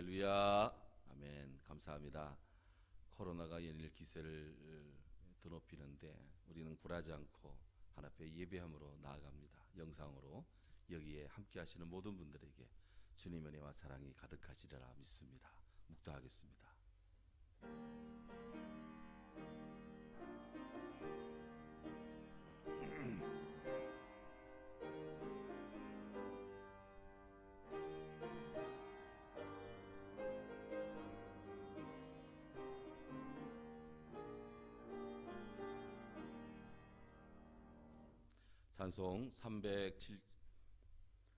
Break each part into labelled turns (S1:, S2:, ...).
S1: 할렐루야. 아멘. 감사합니다. 코로나가 연일 기세를 드높이는데 우리는 굴하지 않고 하나님 앞에 예배함으로 나아갑니다. 영상으로 여기에 함께 하시는 모든 분들에게 주님의 은혜와 사랑이 가득하시리라 믿습니다. 묵도하겠습니다. 찬송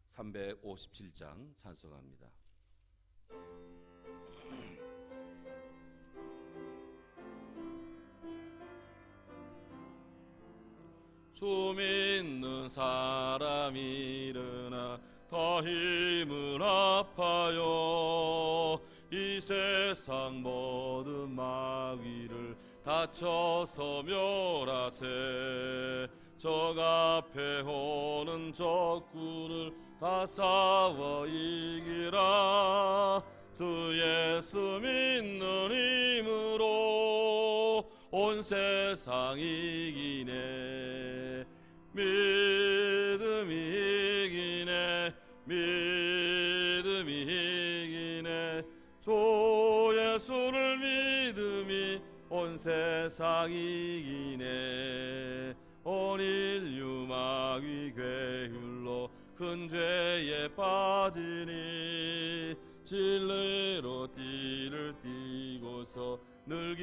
S1: 357장 찬송합니다. 주 믿는 사람 일어나 다 힘을 합하여 이 세상 모든 마귀를 다쳐서 멸하세. 적 앞에 오는 적군을 다 싸워 이기라. 주 예수 믿는 힘으로 온 세상 이기네. 믿음이 이기네. 믿음이 이기네. 주 예수를 믿음이 온 세상 이기네. 온 인류 마귀 괴율로 큰 죄에 빠지니 진리로 띠를 띠고서 늘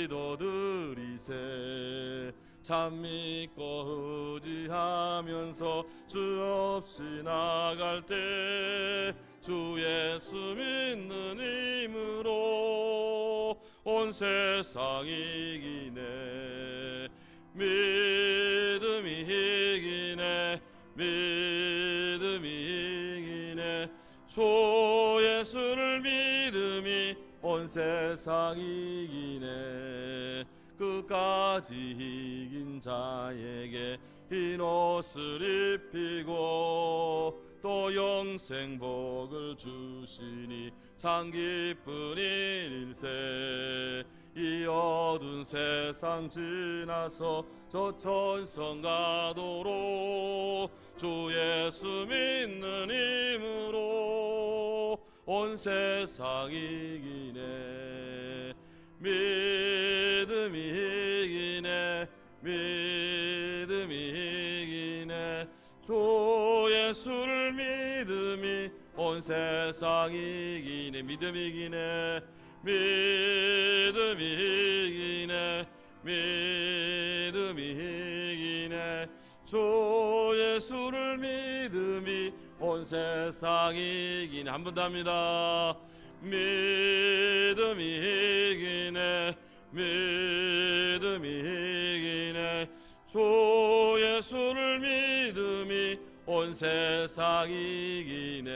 S1: 기도드리세. 참 믿고 의지하면서 주 없이 나갈 때 주 예수 믿는 힘으로 온 세상 이기네. 믿음이 이기네. 믿음이 이기네. 주 예수를 믿음이 온 세상 이기네. 끝까지 이긴 자에게 흰 옷을 입히고 또 영생 복을 주시니 참 기쁜 일일세. 이 어두운 세상 지나서 저 천성 가도록 주 예수 믿는 힘으로 온 세상 이기네. 믿음이 이기네. 믿음이 이기네. 주 예수를 믿음이 온 세상 이기네. 믿음이 이기네. 믿음이 이기네. 믿음이 이기네. 주 예수를 믿음이 온 세상 이기네. 한 번 더 합니다. 믿음이 이기네. 믿음이 이기네. 주 예수를 믿음이 온 세상 이기네.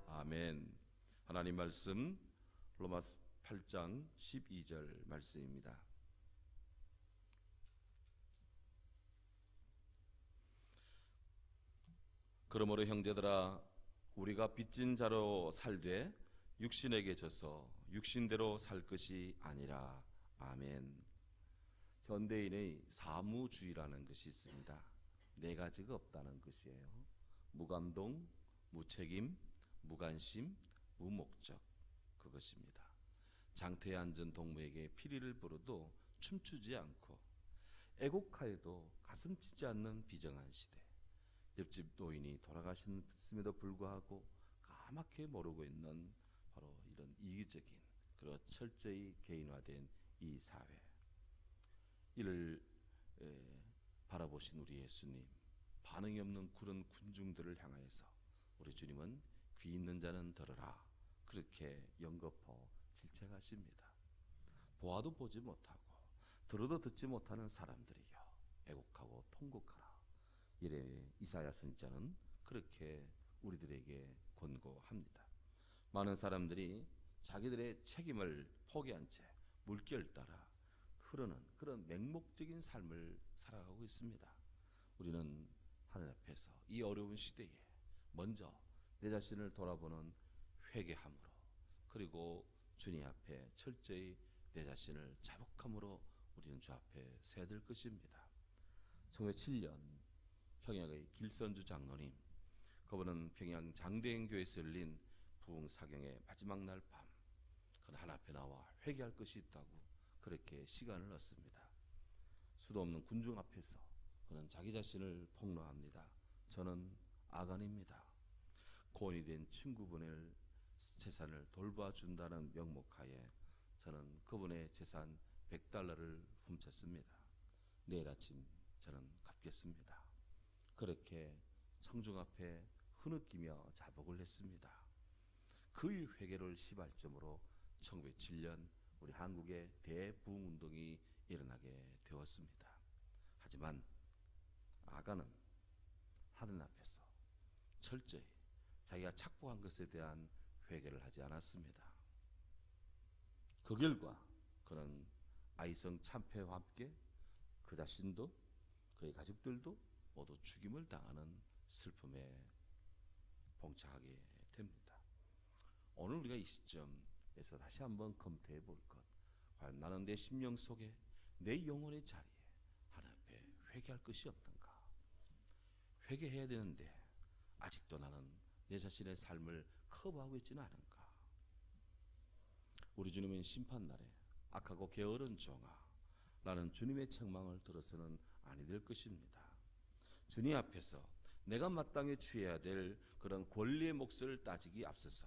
S1: 아멘. 하나님 말씀 로마서 8장 12절 말씀입니다. 그러므로 형제들아 우리가 빚진 자로 살되 육신에게 져서 육신대로 살 것이 아니라. 아멘. 현대인의 사무주의라는 것이 있습니다. 네 가지가 없다는 것이에요. 무감동, 무책임, 무관심, 무목적. 그것입니다. 장터에 앉은 동무에게 피리를 불어도 춤추지 않고 애국하여도 가슴 치지 않는 비정한 시대. 옆집 노인이 돌아가셨음에도 불구하고 까맣게 모르고 있는 바로 이런 이기적인 그리고 철저히 개인화된 이 사회. 이를 바라보신 우리 예수님, 반응이 없는 그런 군중들을 향하여서 우리 주님은 귀 있는 자는 들으라 그렇게 연거푸 질책하십니다. 보아도 보지 못하고 들어도 듣지 못하는 사람들이여 애곡하고 통곡하라. 이래 이사야 선지자는 그렇게 우리들에게 권고합니다. 많은 사람들이 자기들의 책임을 포기한 채 물결 따라 흐르는 그런 맹목적인 삶을 살아가고 있습니다. 우리는 하늘 앞에서 이 어려운 시대에 먼저 내 자신을 돌아보는 회개함으로, 그리고 주님 앞에 철저히 내 자신을 자복함으로 우리는 주 앞에 서야 될 것입니다. 1907년 평양의 길선주 장로님, 그분은 평양 장대행교회에서 열린 부흥사경의 마지막 날 밤, 그는 하나님 앞에 나와 회개할 것이 있다고 그렇게 시간을 얻습니다. 수도 없는 군중 앞에서 그는 자기 자신을 폭로합니다. 저는 아간입니다. 고온이 된 친구분의 재산을 돌봐준다는 명목하에 저는 그분의 재산 $100를 훔쳤습니다. 내일 아침 저는 갚겠습니다. 그렇게 청중 앞에 흐느끼며 자복을 했습니다. 그의 회개를 시발점으로 1907년 우리 한국의 대부흥운동이 일어나게 되었습니다. 하지만 아간은 하늘 앞에서 철저히 자기가 착복한 것에 대한 회개를 하지 않았습니다. 그 결과 그는 아이성 참패와 함께 그 자신도 그의 가족들도 모두 죽임을 당하는 슬픔에 봉착하게 됩니다. 오늘 우리가 이 시점에서 다시 한번 검토해 볼 것, 과연 나는 내 심령 속에 내 영혼의 자리에 하나님 앞에 회개할 것이 없는가? 회개해야 되는데 아직도 나는 내 자신의 삶을 커버하고 있지는 않은가? 우리 주님은 심판날에 악하고 게으른 종아, 라는 주님의 책망을 들어서는 아니 될 것입니다. 주님 앞에서 내가 마땅히 취해야 될 그런 권리의 몫을 따지기 앞서서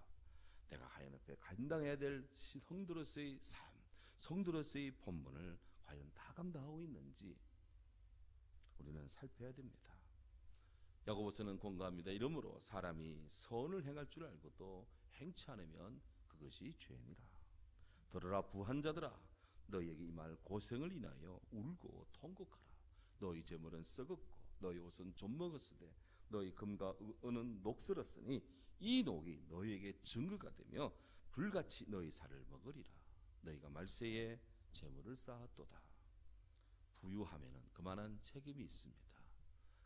S1: 내가 하나님 앞에 감당해야 될 성도로서의 삶, 성도로서의 본분을 과연 다 감당하고 있는지 우리는 살펴야 됩니다. 야고보서는 공감합니다. 이러므로 사람이 선을 행할 줄 알고도 행치 않으면 그것이 죄니라. 들으라 부한 자들아, 너희에게 임할 고생을 인하여 울고 통곡하라. 너희 재물은 썩었고 너희 옷은 좀 먹었으되 너희 금과 은은 녹슬었으니 이 녹이 너희에게 증거가 되며 불같이 너희 살을 먹으리라. 너희가 말세에 재물을 쌓았도다. 부유함에는 그만한 책임이 있습니다.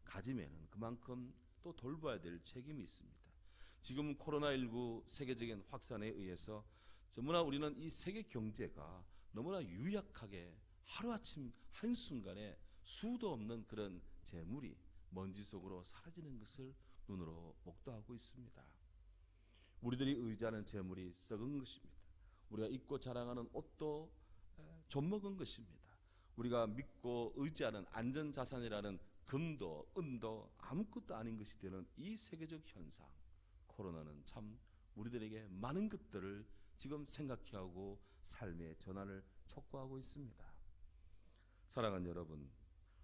S1: 가짐에는 그만큼 또 돌봐야 될 책임이 있습니다. 지금 코로나19 세계적인 확산에 의해서 너무나 우리는 이 세계 경제가 너무나 유약하게 하루아침 한순간에 수도 없는 그런 재물이 먼지 속으로 사라지는 것을 눈으로 목도하고 있습니다. 우리들이 의지하는 재물이 썩은 것입니다. 우리가 입고 자랑하는 옷도 좀 먹은 것입니다. 우리가 믿고 의지하는 안전자산이라는 금도 은도 아무것도 아닌 것이 되는 이 세계적 현상, 코로나는 참 우리들에게 많은 것들을 지금 생각해 하고 삶의 전환을 촉구하고 있습니다. 사랑하는 여러분,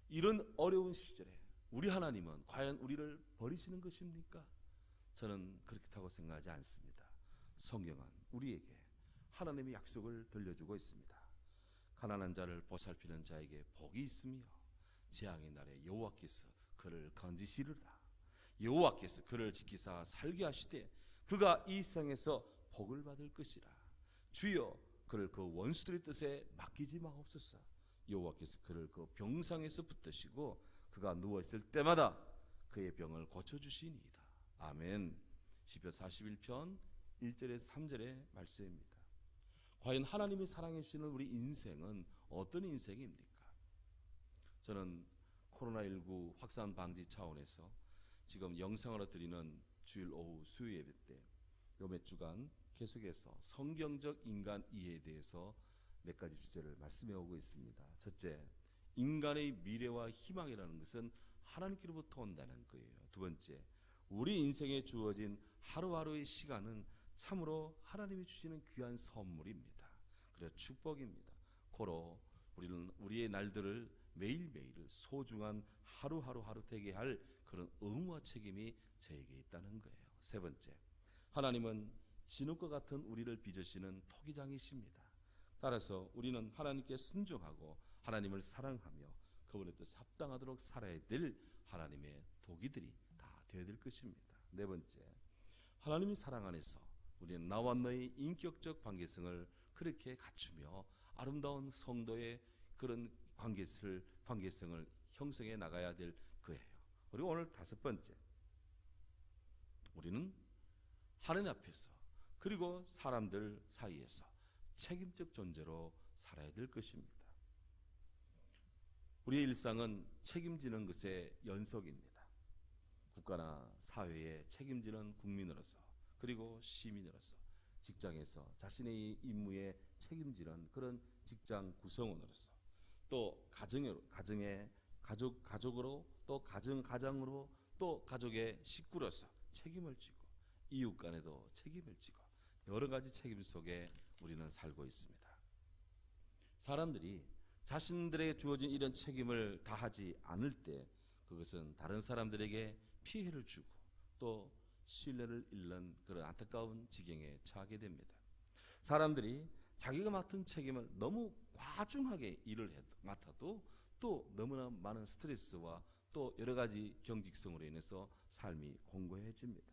S1: 이런 어려운 시절에 우리 하나님은 과연 우리를 버리시는 것입니까? 저는 그렇다고 생각하지 않습니다. 성경은 우리에게 하나님의 약속을 들려주고 있습니다. 가난한 자를 보살피는 자에게 복이 있으며 재앙의 날에 여호와께서 그를 건지시리라. 여호와께서 그를 지키사 살게 하시되 그가 이 세상에서 복을 받을 것이라. 주여 그를 그 원수들의 뜻에 맡기지 마옵소서. 여호와께서 그를 그 병상에서 붙드시고 그가 누워있을 때마다 그의 병을 고쳐주시니이다. 아멘. 시편 41편 1절에서 3절의 말씀입니다. 과연 하나님이 사랑해 주시는 우리 인생은 어떤 인생입니까? 저는 코로나19 확산 방지 차원에서 지금 영상으로 드리는 주일 오후 수요 예배 때 요 몇 주간 계속해서 성경적 인간 이해에 대해서 몇 가지 주제를 말씀해 오고 있습니다. 첫째, 인간의 미래와 희망이라는 것은 하나님께로부터 온다는 거예요. 두 번째, 우리 인생에 주어진 하루하루의 시간은 참으로 하나님이 주시는 귀한 선물입니다. 그리고 축복입니다. 고로 우리는 우리의 날들을 매일매일 소중한 하루하루 되게 할 그런 의무와 책임이 저에게 있다는 거예요. 세 번째, 하나님은 진흙과 같은 우리를 빚으시는 토기장이십니다. 따라서 우리는 하나님께 순종하고 하나님을 사랑하며 그분의 뜻에 합당하도록 살아야 될 하나님의 도기들이 다 되어야 될 것입니다. 네 번째, 하나님의 사랑 안에서 우리는 나와 너의 인격적 관계성을 그렇게 갖추며 아름다운 성도의 그런 관계성을 형성해 나가야 될 거예요. 그리고 오늘 다섯 번째, 우리는 하나님 앞에서 그리고 사람들 사이에서 책임적 존재로 살아야 될 것입니다. 우리의 일상은 책임지는 것의 연속입니다. 국가나 사회에 책임지는 국민으로서, 그리고 시민으로서, 직장에서 자신의 임무에 책임지는 그런 직장 구성원으로서, 또 가족으로, 또 가정으로, 또 가족의 식구로서 책임을 지고, 이웃 간에도 책임을 지고, 여러 가지 책임 속에 우리는 살고 있습니다. 사람들이 자신들에게 주어진 이런 책임을 다하지 않을 때 그것은 다른 사람들에게 피해를 주고 또 신뢰를 잃는 그런 안타까운 지경에 처하게 됩니다. 사람들이 자기가 맡은 책임을 너무 과중하게 일을 맡아도 또 너무나 많은 스트레스와 또 여러 가지 경직성으로 인해서 삶이 공고해집니다.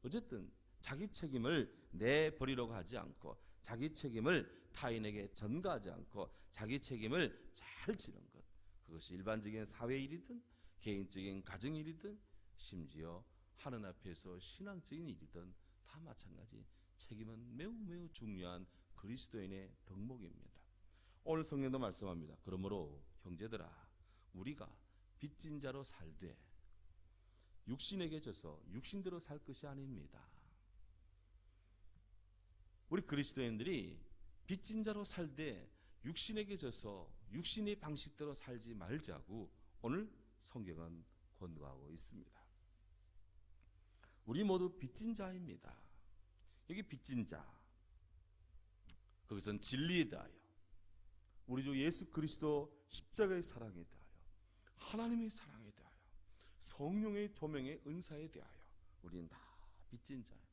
S1: 어쨌든 자기 책임을 내버리려고 하지 않고, 자기 책임을 타인에게 전가하지 않고 자기 책임을 잘 지는 것, 그것이 일반적인 사회 일이든 개인적인 가정 일이든 심지어 하나님 앞에서 신앙적인 일이든 다 마찬가지, 책임은 매우 매우 중요한 그리스도인의 덕목입니다. 오늘 성경도 말씀합니다. 그러므로 형제들아, 우리가 빚진 자로 살되 육신에게 져서 육신대로 살 것이 아닙니다. 우리 그리스도인들이 빚진 자로 살되 육신에게 져서 육신의 방식대로 살지 말자고 오늘 성경은 권고하고 있습니다. 우리 모두 빚진 자입니다. 여기 빚진 자, 그것은 진리에 대하여, 우리 주 예수 그리스도 십자가의 사랑에 대하여, 하나님의 사랑에 대하여, 성령의 조명의 은사에 대하여 우리는 다 빚진 자입니다.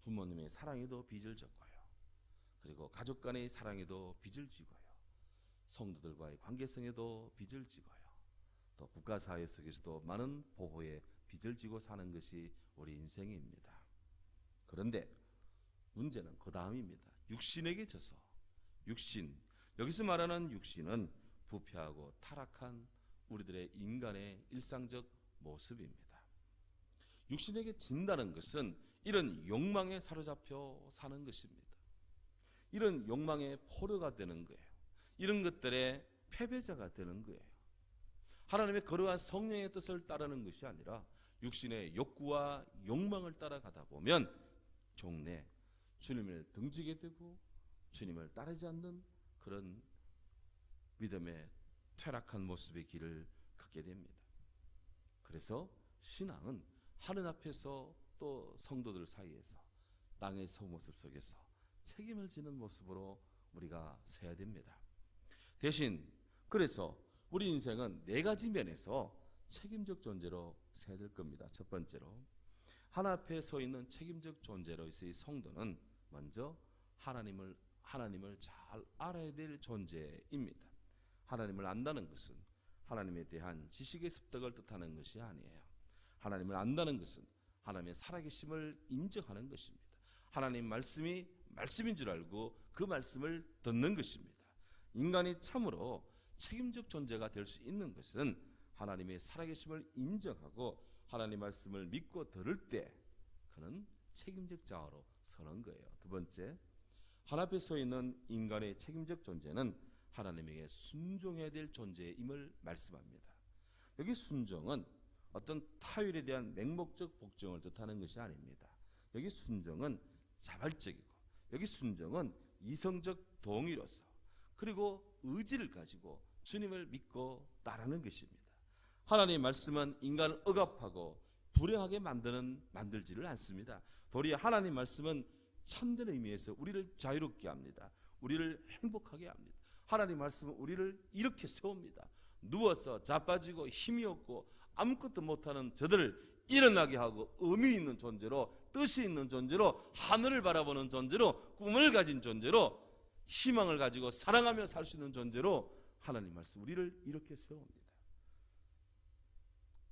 S1: 부모님의 사랑에도 빚을 졌고요, 그리고 가족 간의 사랑에도 빚을 지고요, 성도들과의 관계성에도 빚을 지고요, 또 국가사회 속에서도 많은 보호에 빚을 지고 사는 것이 우리 인생입니다. 그런데 문제는 그 다음입니다. 육신에게 져서, 육신, 여기서 말하는 육신은 부패하고 타락한 우리들의 인간의 일상적 모습입니다. 육신에게 진다는 것은 이런 욕망에 사로잡혀 사는 것입니다. 이런 욕망의 포로가 되는 거예요. 이런 것들의 패배자가 되는 거예요. 하나님의 거룩한 성령의 뜻을 따르는 것이 아니라 육신의 욕구와 욕망을 따라가다 보면 종래 주님을 등지게 되고 주님을 따르지 않는 그런 믿음의 퇴락한 모습의 길을 걷게 됩니다. 그래서 신앙은 하늘 앞에서 또 성도들 사이에서 땅의 모습 속에서 책임을 지는 모습으로 우리가 서야 됩니다. 대신 그래서 우리 인생은 네 가지 면에서 책임적 존재로 서야 될 겁니다. 첫 번째로, 하나님 앞에 서 있는 책임적 존재로서의 성도는 먼저 하나님을 잘 알아야 될 존재입니다. 하나님을 안다는 것은 하나님에 대한 지식의 습득을 뜻하는 것이 아니에요. 하나님을 안다는 것은 하나님의 살아계심을 인정하는 것입니다. 하나님 말씀이 말씀인 줄 알고 그 말씀을 듣는 것입니다. 인간이 참으로 책임적 존재가 될 수 있는 것은 하나님의 살아계심을 인정하고 하나님 말씀을 믿고 들을 때 그는 책임적 자로 서는 거예요. 두 번째, 하나님 앞에 서 있는 인간의 책임적 존재는 하나님에게 순종해야 될 존재임을 말씀합니다. 여기 순종은 어떤 타율에 대한 맹목적 복종을 뜻하는 것이 아닙니다. 여기 순종은 자발적이고, 여기 순종은 이성적 동의로서, 그리고 의지를 가지고 주님을 믿고 따르는 것입니다. 하나님의 말씀은 인간을 억압하고 불행하게 만들지를 않습니다. 도리어 하나님의 말씀은 참된 의미에서 우리를 자유롭게 합니다. 우리를 행복하게 합니다. 하나님의 말씀은 우리를 이렇게 세웁니다. 누워서 자빠지고 힘이 없고 아무것도 못하는 저들을 일어나게 하고 의미 있는 존재로, 뜻이 있는 존재로, 하늘을 바라보는 존재로, 꿈을 가진 존재로, 희망을 가지고 사랑하며 살 수 있는 존재로 하나님 말씀 우리를 이렇게 세웁니다.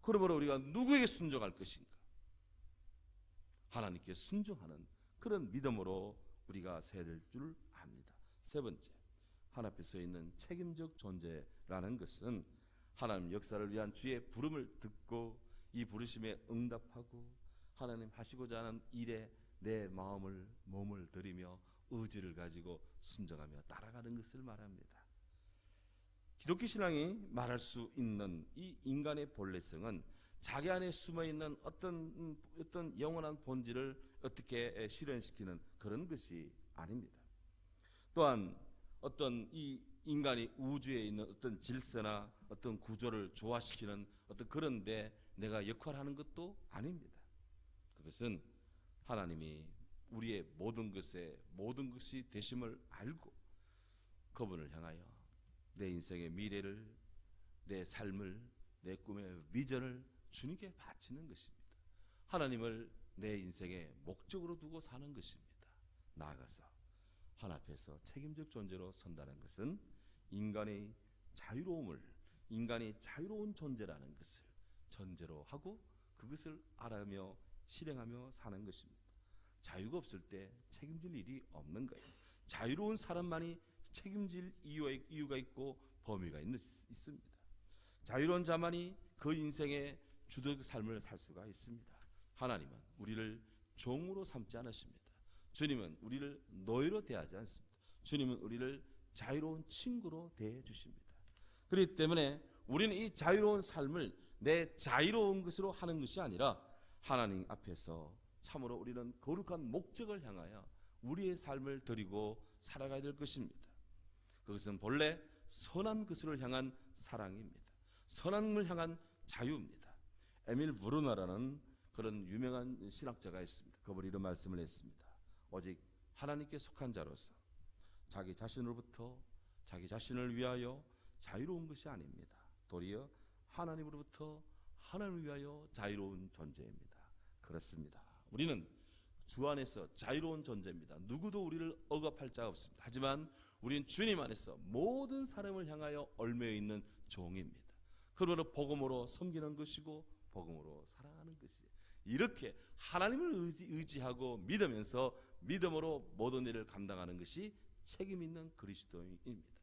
S1: 그러므로 우리가 누구에게 순종할 것인가? 하나님께 순종하는 그런 믿음으로 우리가 서야 될 줄 압니다. 세 번째, 하나님 앞에 서 있는 책임적 존재라는 것은 하나님 역사를 위한 주의 부름을 듣고 이 부르심에 응답하고 하나님 하시고자 하는 일에 내 마음을 몸을 들이며 의지를 가지고 순종하며 따라가는 것을 말합니다. 기독교 신앙이 말할 수 있는 이 인간의 본래성은 자기 안에 숨어있는 어떤 영원한 본질을 어떻게 실현시키는 그런 것이 아닙니다. 또한 어떤 이 인간이 우주에 있는 어떤 질서나 어떤 구조를 조화시키는 어떤 그런 데 내가 역할하는 것도 아닙니다. 그것은 하나님이 우리의 모든 것이 되심을 알고 그분을 향하여 내 인생의 미래를, 내 삶을, 내 꿈의 비전을 주님께 바치는 것입니다. 하나님을 내 인생의 목적으로 두고 사는 것입니다. 나아가서 하나님 앞에서 책임적 존재로 선다는 것은 인간의 자유로움을, 인간이 자유로운 존재라는 것을 전제로 하고 그것을 알아며 실행하며 사는 것입니다. 자유가 없을 때 책임질 일이 없는 거예요. 자유로운 사람만이 책임질 이유가 있고 범위가 있습니다. 자유로운 자만이 그 인생의 주도적 삶을 살 수가 있습니다. 하나님은 우리를 종으로 삼지 않으십니다. 주님은 우리를 노예로 대하지 않습니다. 주님은 우리를 자유로운 친구로 대해 주십니다. 그렇기 때문에 우리는 이 자유로운 삶을 내 자유로운 것으로 하는 것이 아니라 하나님 앞에서 참으로 우리는 거룩한 목적을 향하여 우리의 삶을 드리고 살아가야 될 것입니다. 그것은 본래 선한 것을 향한 사랑입니다. 선한 것을 향한 자유입니다. 에밀 브루너라는 그런 유명한 신학자가 있습니다. 그분이 이런 말씀을 했습니다. 오직 하나님께 속한 자로서 자기 자신으로부터 자기 자신을 위하여 자유로운 것이 아닙니다. 도리어 하나님으로부터 하나님을 위하여 자유로운 존재입니다. 그렇습니다. 우리는 주 안에서 자유로운 존재입니다. 누구도 우리를 억압할 자가 없습니다. 하지만 우리는 주님 안에서 모든 사람을 향하여 얽매여 있는 종입니다. 그러므로 복음으로 섬기는 것이고 복음으로 살아가는 것이에요. 이렇게 하나님을 의지하고 믿으면서 믿음으로 모든 일을 감당하는 것이 책임 있는 그리스도인입니다.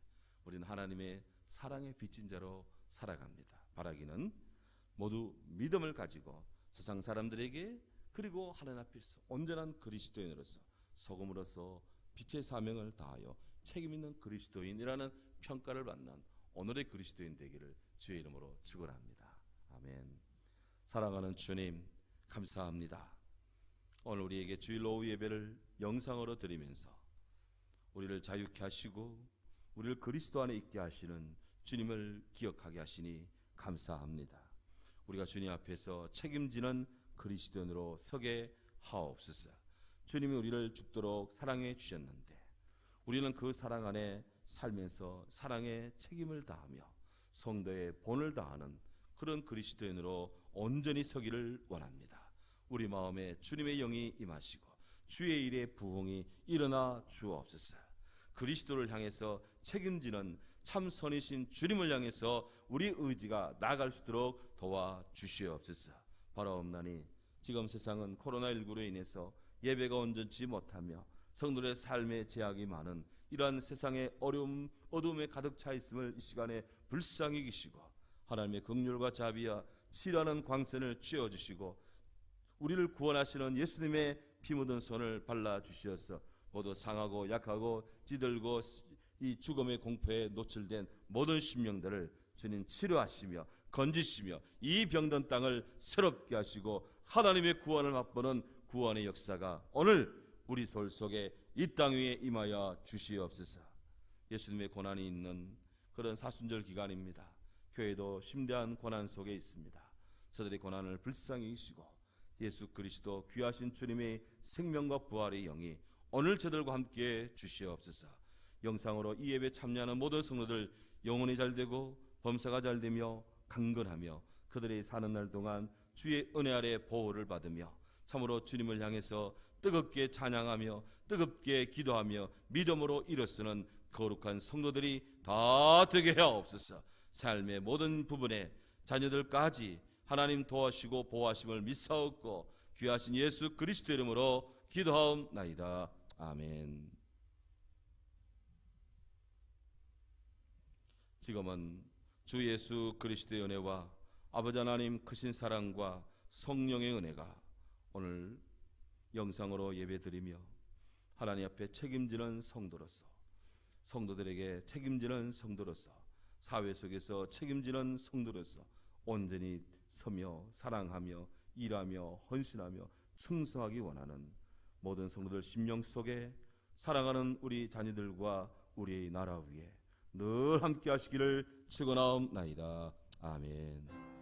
S1: 우리는 하나님의 사랑의 빚진 자로 살아갑니다. 바라기는 모두 믿음을 가지고 세상 사람들에게 그리고 하나님 앞에서 온전한 그리스도인으로서 소금으로서 빛의 사명을 다하여 책임 있는 그리스도인이라는 평가를 받는 오늘의 그리스도인 되기를 주의 이름으로 축원합니다. 아멘. 사랑하는 주님 감사합니다. 오늘 우리에게 주일 오후 예배를 영상으로 드리면서 우리를 자유케 하시고 우리를 그리스도 안에 있게 하시는 주님을 기억하게 하시니 감사합니다. 우리가 주님 앞에서 책임지는 그리스도인으로 서게 하옵소서. 주님이 우리를 죽도록 사랑해 주셨는데 우리는 그 사랑 안에 살면서 사랑의 책임을 다하며 성도의 본을 다하는 그런 그리스도인으로 온전히 서기를 원합니다. 우리 마음에 주님의 영이 임하시고 주의 일의 부흥이 일어나 주옵소서. 그리스도를 향해서 책임지는 참 선이신 주님을 향해서 우리 의지가 나아갈 수 있도록 도와주시옵소서. 바라옵나니 지금 세상은 코로나19로 인해서 예배가 온전치 못하며 성도들의 삶에 제약이 많은 이러한 세상의 어려움, 어두움에 가득 차 있음을 이 시간에 불쌍히 계시고 하나님의 긍휼과 자비와 치료하는 광선을 쥐어주시고 우리를 구원하시는 예수님의 피 묻은 손을 발라주시어서 모두 상하고 약하고 찌들고 이 죽음의 공포에 노출된 모든 심령들을 주님 치료하시며 건지시며 이 병든 땅을 새롭게 하시고 하나님의 구원을 맛보는 구원의 역사가 오늘 우리 소울 속에 이 땅 위에 임하여 주시옵소서. 예수님의 고난이 있는 그런 사순절 기간입니다. 교회도 심대한 고난 속에 있습니다. 저들의 고난을 불쌍히 여기시고 예수 그리스도 귀하신 주님의 생명과 부활의 영이 오늘 저들과 함께 주시옵소서. 영상으로 이 예배 참여하는 모든 성도들 영혼이 잘되고 범사가 잘되며 강건하며 그들이 사는 날 동안 주의 은혜 아래 보호를 받으며 참으로 주님을 향해서 뜨겁게 찬양하며 뜨겁게 기도하며 믿음으로 일어서는 거룩한 성도들이 다 되게 하옵소서. 삶의 모든 부분에 자녀들까지 하나님 도와시고 보호하심을 믿사옵고 귀하신 예수 그리스도 이름으로 기도하옵나이다. 아멘. 지금은 주 예수 그리스도의 은혜와 아버지 하나님 크신 사랑과 성령의 은혜가 오늘 영상으로 예배드리며 하나님 앞에 책임지는 성도로서, 성도들에게 책임지는 성도로서, 사회 속에서 책임지는 성도로서 온전히 서며 사랑하며 일하며 헌신하며 충성하기 원하는 모든 성도들 심령 속에 사랑하는 우리 자녀들과 우리의 나라 위에 늘 함께 하시기를 축원하옵나이다. 아멘.